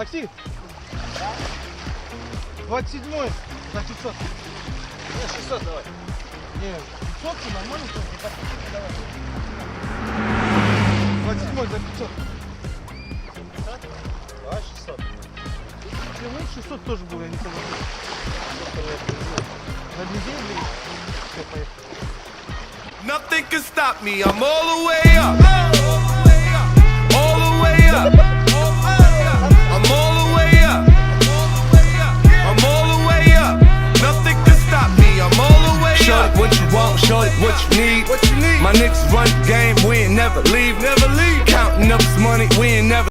Такси? 27-й за 500. Не, 600 давай. Не, 500 нормально, давай. 27-й за 500. Давай 600. Ну, 600 тоже был, я не помню. На бензине, блин? Все, поехали. Nothing can stop me, I'm all the way up. All the way up. I'm all the way up. I'm all the way up. Nothing can stop me, I'm all the way up. Show it what you want, show it what you need. My niggas run the game, we ain't never leave. Counting up this money, we ain't never